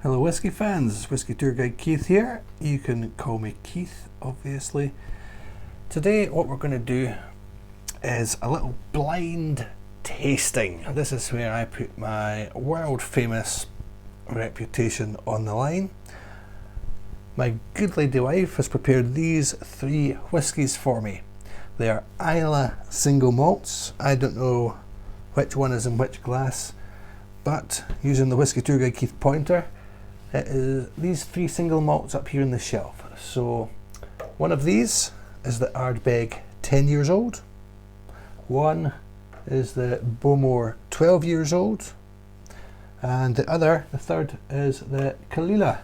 Hello Whisky fans, Whisky Tour Guide Keith here. You can call me Keith, obviously. Today what we're going to do is a little blind tasting. This is where I put my world famous reputation on the line. My good lady wife has prepared these three whiskies for me. They are Islay single malts. I don't know which one is in which glass, but using the Whisky Tour Guide Keith pointer, it is these three single malts up here on the shelf. So one of these is the Ardbeg 10 years old, one is the Bowmore 12 years old, and the third is the Kalila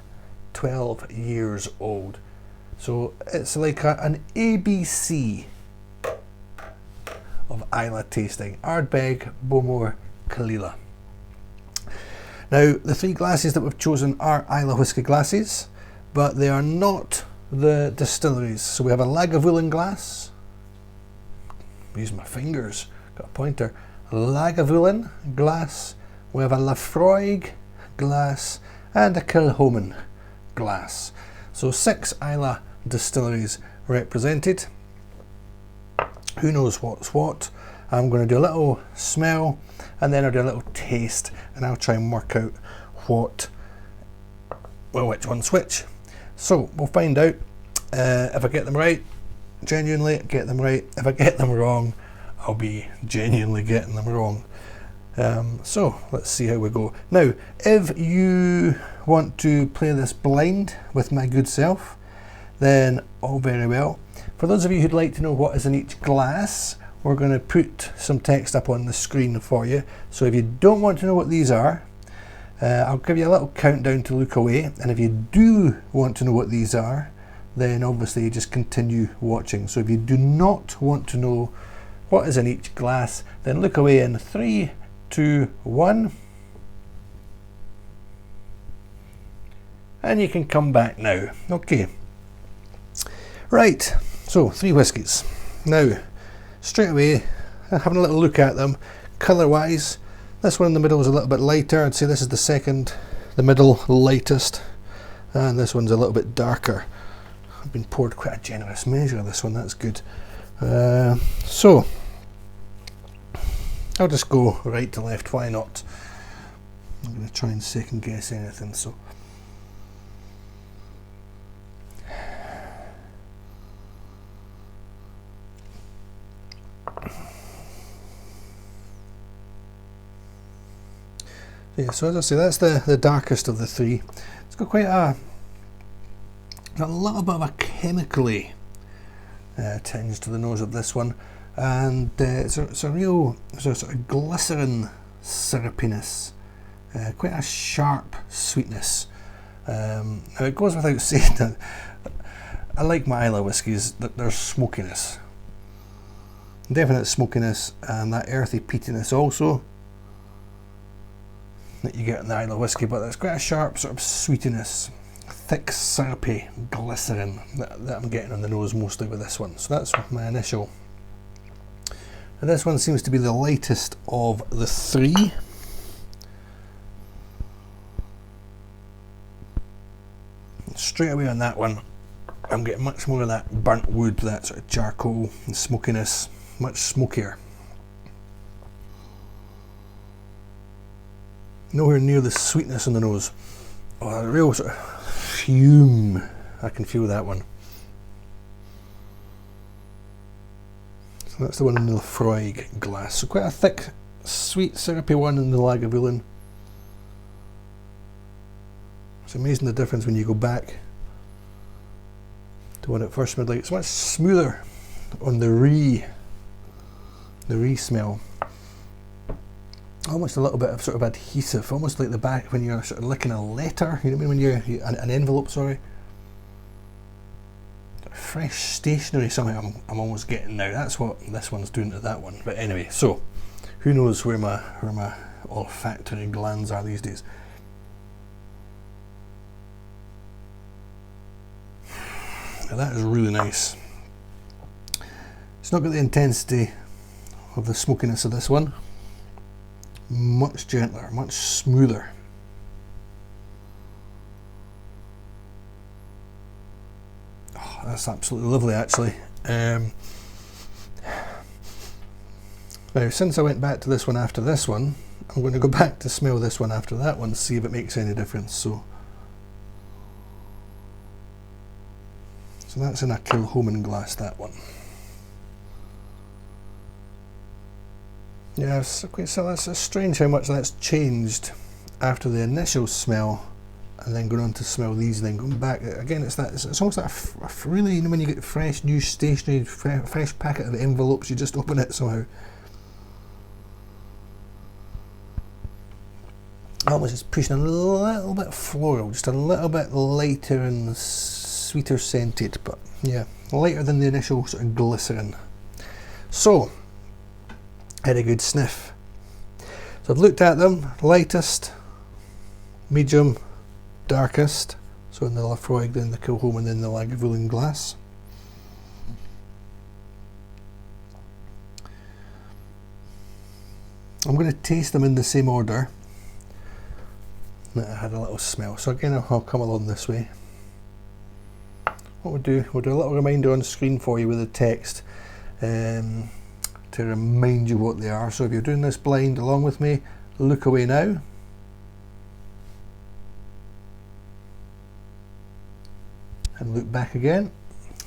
12 years old. So it's like an ABC of Islay tasting: Ardbeg, Bowmore, Kalila. Now, the three glasses that we've chosen are Islay whisky glasses, but they are not the distilleries. So we have a Lagavulin glass. Use my fingers, got a pointer. Lagavulin glass. We have a Lafroig glass and a Kilchoman glass. So 6 Islay distilleries represented. Who knows what's what? I'm going to do a little smell and then I'll do a little taste and I'll try and work out which one's which. So we'll find out if I get them right, genuinely get them right. If I get them wrong, I'll be genuinely getting them wrong. So let's see how we go. Now, if you want to play this blind with my good self, then all very well. For those of you who'd like to know what is in each glass, we're going to put some text up on the screen for you. So if you don't want to know what these are, I'll give you a little countdown to look away, and if you do want to know what these are, then obviously you just continue watching. So if you do not want to know what is in each glass, then look away in 3, 2, 1, and you can come back now. Okay, right, so 3 whiskies. Now, straight away, having a little look at them, colour wise, this one in the middle is a little bit lighter. I'd say this is the middle lightest, and this one's a little bit darker. I've been poured quite a generous measure of this one, that's good. So I'll just go right to left, why not? I'm going to try and second guess anything. So yeah, so as I say, that's the darkest of the three. It's got quite a little bit of a chemically tinge to the nose of this one, and it's a real sort of glycerin syrupiness, quite a sharp sweetness. Now it goes without saying that I like my Islay whiskies, that there's smokiness, definite smokiness, and that earthy peatiness also that you get in the Islay whisky, but there's quite a sharp sort of sweetiness, thick syrupy glycerin that I'm getting on the nose mostly with this one. So that's my initial. And this one seems to be the lightest of the three. Straight away on that one, I'm getting much more of that burnt wood, that sort of charcoal and smokiness, much smokier. Nowhere near the sweetness on the nose. Oh, a real sort of fume. I can feel that one. So that's the one in the Lafroig glass. So quite a thick, sweet, syrupy one in the Lagavulin. It's amazing the difference when you go back to when it first smelled like. It's much smoother on the smell. Almost a little bit of sort of adhesive, almost like the back when you're sort of licking a letter, you know what I mean, when an envelope, sorry. Fresh stationery somehow I'm almost getting now. That's what this one's doing to that one. But anyway, so who knows where my olfactory glands are these days. Now that is really nice. It's not got the intensity of the smokiness of this one. Much gentler, much smoother. That's absolutely lovely, actually. Now, since I went back to this one after this one, I'm going to go back to smell this one after that one, see if it makes any difference. So that's in a Kilchoman glass, that one. Yeah, so that's strange how much that's changed after the initial smell, and then going on to smell these, and then going back again. It's almost like a really, you know, when you get fresh new stationery, fresh packet of envelopes, you just open it somehow. Almost just pushing a little bit floral, just a little bit lighter and sweeter scented, but yeah, lighter than the initial sort of glycerin. So, had a good sniff. So I've looked at them: lightest, medium, darkest. So in the Laphroaig, then the Kilchoman, then the Lagavulin glass. I'm going to taste them in the same order that I had a little smell. So again, I'll come along this way. What we'll do a little reminder on the screen for you with the text to remind you what they are. So if you're doing this blind along with me, look away now. And look back again.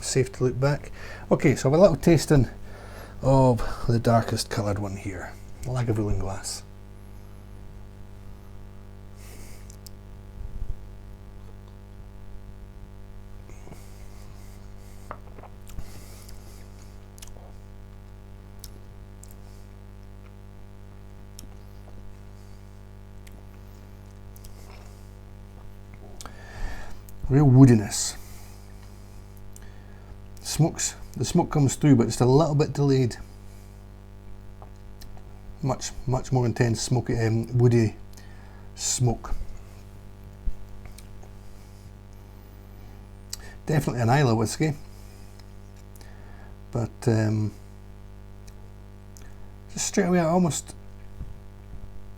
Safe to look back. Okay, so I have a little tasting of the darkest coloured one here, Lagavulin glass. Real woodiness. The smoke comes through, but just a little bit delayed. Much more intense smoky, woody smoke. Definitely an Islay whiskey, but just straight away I almost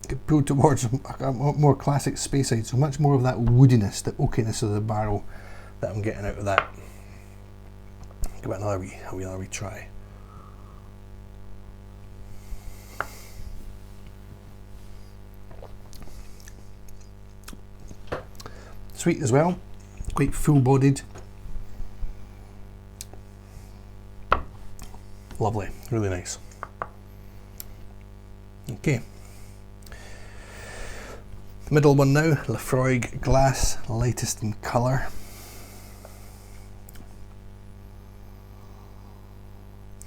get pulled towards a more classic Speyside, so much more of that woodiness, the oakiness of the barrel that I'm getting out of that. Give it another wee try. Sweet as well, quite full-bodied. Lovely, really nice. Okay. The middle one now, Laphroaig glass, lightest in colour.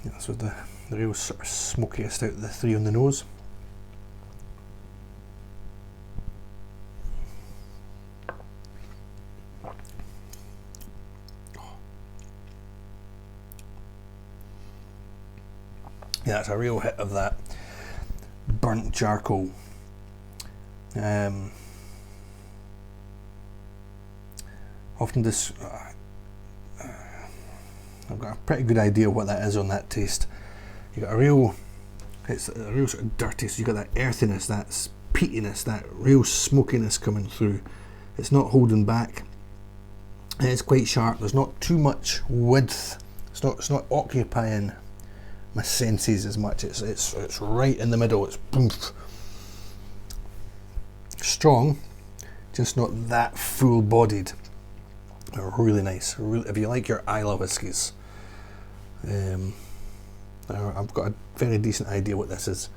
This was the real sort of smokiest out of the three on the nose. Yeah, it's a real hit of that burnt charcoal. Often this, I've got a pretty good idea what that is on that taste. You got it's a real sort of dirty, so you got that earthiness, that peatiness, that real smokiness coming through. It's not holding back, and it's quite sharp. There's not too much width. It's not occupying my senses as much. It's right in the middle. It's boom. Strong, just not that full-bodied. Really nice. If you like your Islay whiskies, I've got a very decent idea what this is.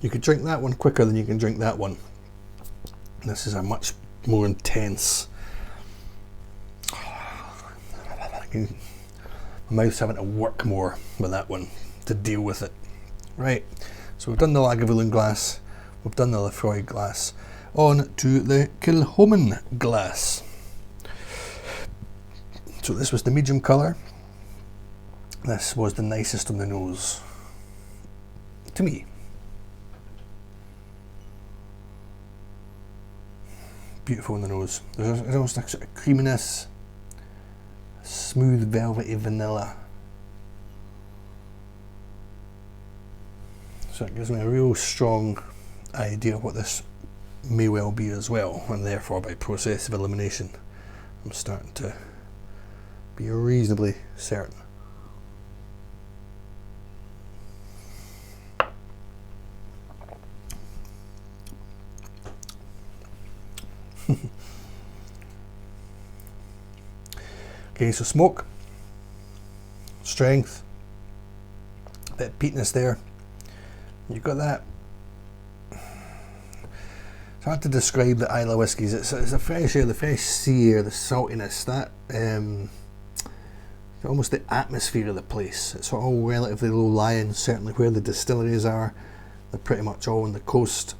You could drink that one quicker than you can drink that one. This is a much more intense. My mouth's having to work more with that one to deal with it. Right, so we've done the Lagavulin glass, we've done the Laphroaig glass, on to the Kilchoman glass. So this was the medium colour. This was the nicest on the nose, to me. Beautiful on the nose. There's almost a sort of creaminess, smooth velvety vanilla. So it gives me a real strong idea of what this may well be as well, and therefore by process of elimination I'm starting to be reasonably certain. Okay, so smoke, strength, a bit of peatness there. You've got that. It's hard to describe the Islay whiskies. It's the fresh air, the fresh sea air, the saltiness, that almost the atmosphere of the place. It's all relatively low lying, certainly where the distilleries are. They're pretty much all on the coast.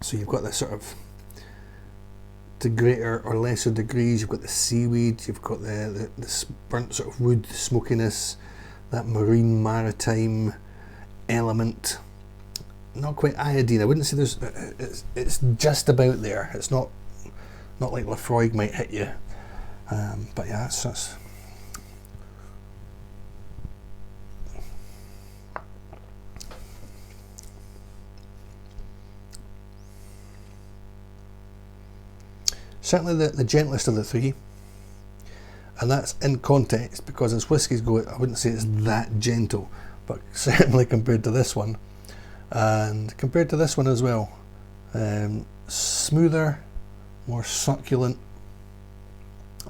So you've got this sort of, to greater or lesser degrees, you've got the seaweed, you've got the burnt sort of wood smokiness, that marine maritime element. Not quite iodine. I wouldn't say there's. It's just about there. It's not like Lafroig might hit you, but yeah, that's. Certainly the gentlest of the three, and that's in context, because as whiskies go, I wouldn't say it's that gentle, but certainly compared to this one, and compared to this one as well, smoother, more succulent,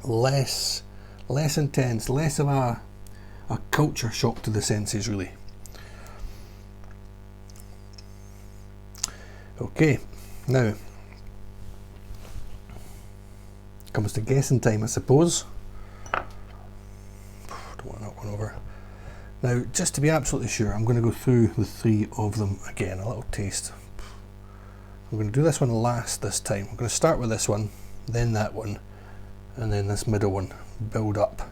less intense, less of a culture shock to the senses, really. Okay, now comes to guessing time, I suppose. Don't want that one over. Now, just to be absolutely sure, I'm going to go through the three of them again, a little taste. I'm going to do this one last this time. I'm going to start with this one, then that one, and then this middle one. Build up.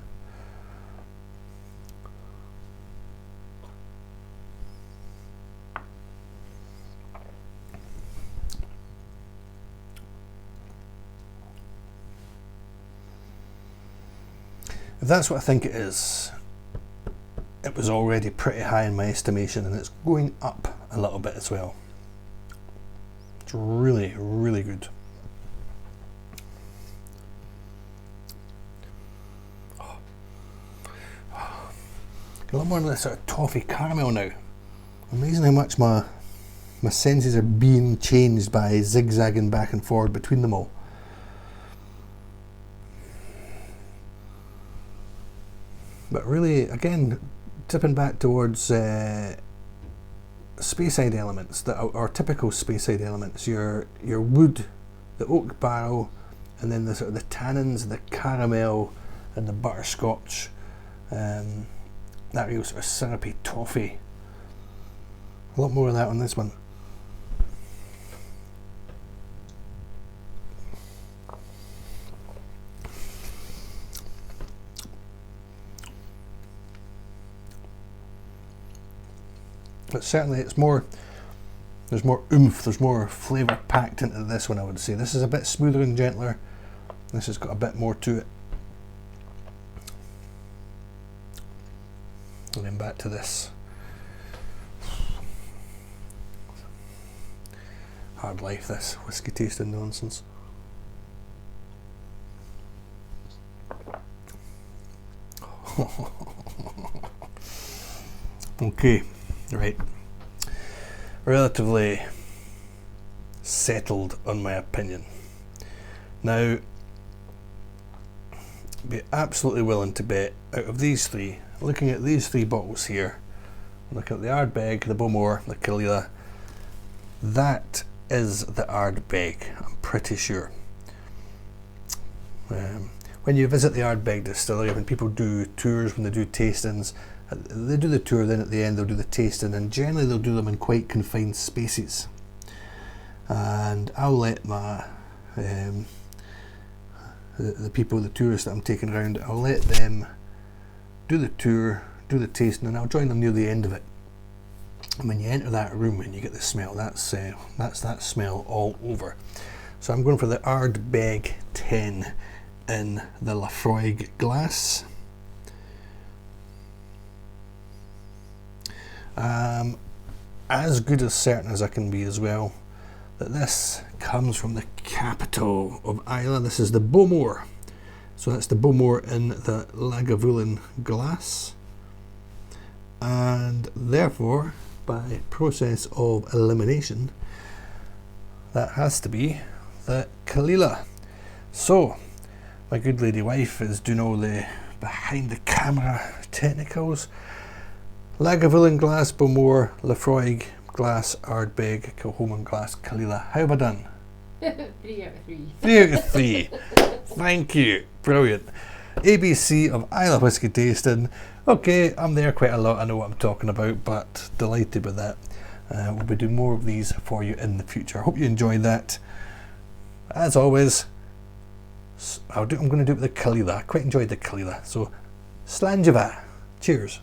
If that's what I think it is, it was already pretty high in my estimation, and it's going up a little bit as well. It's really, really good. A lot more of this sort of toffee caramel now. Amazing how much my senses are being changed by zigzagging back and forward between them all. But really, again, tipping back towards Speyside elements that are typical Speyside elements. Your wood, the oak barrel, and then the sort of the tannins, the caramel, and the butterscotch. That real sort of syrupy toffee. A lot more of that on this one. But certainly it's more, there's more oomph, there's more flavour packed into this one, I would say. This is a bit smoother and gentler. This has got a bit more to it. And then back to this. Hard life, this whiskey tasting nonsense. Okay, right. Relatively settled on my opinion. Now, be absolutely willing to bet out of these three, looking at these three bottles here, looking at the Ardbeg, the Bowmore, the Camellia, that is the Ardbeg, I'm pretty sure. When you visit the Ardbeg distillery, when people do tours, when they do tastings, they do the tour, then at the end they'll do the tasting, and generally they'll do them in quite confined spaces. And I'll let my the people, the tourists that I'm taking around, I'll let them do the tour, do the tasting, and I'll join them near the end of it. And when you enter that room and you get the smell, that's that smell all over. So I'm going for the Ardbeg 10 in the Lafroig glass. as good as certain as I can be as well that this comes from the capital of Islay. This is the Bowmore. So that's the Bowmore in the Lagavulin glass. And therefore, by process of elimination, that has to be the Kalila. So, my good lady wife is doing all the behind the camera technicals. Lagavulin glass, Bowmore, Lafroig glass, Ardbeg, Kilchoman glass, Kalila. How have I done? 3 out of 3. 3 out of 3. Thank you. Brilliant. ABC of Islay Whisky Tasting. Okay, I'm there quite a lot. I know what I'm talking about, but delighted with that. We'll be doing more of these for you in the future. I hope you enjoyed that. As always, I'm going to do it with the Kalila. I quite enjoyed the Kalila. So, Slanjava. Cheers.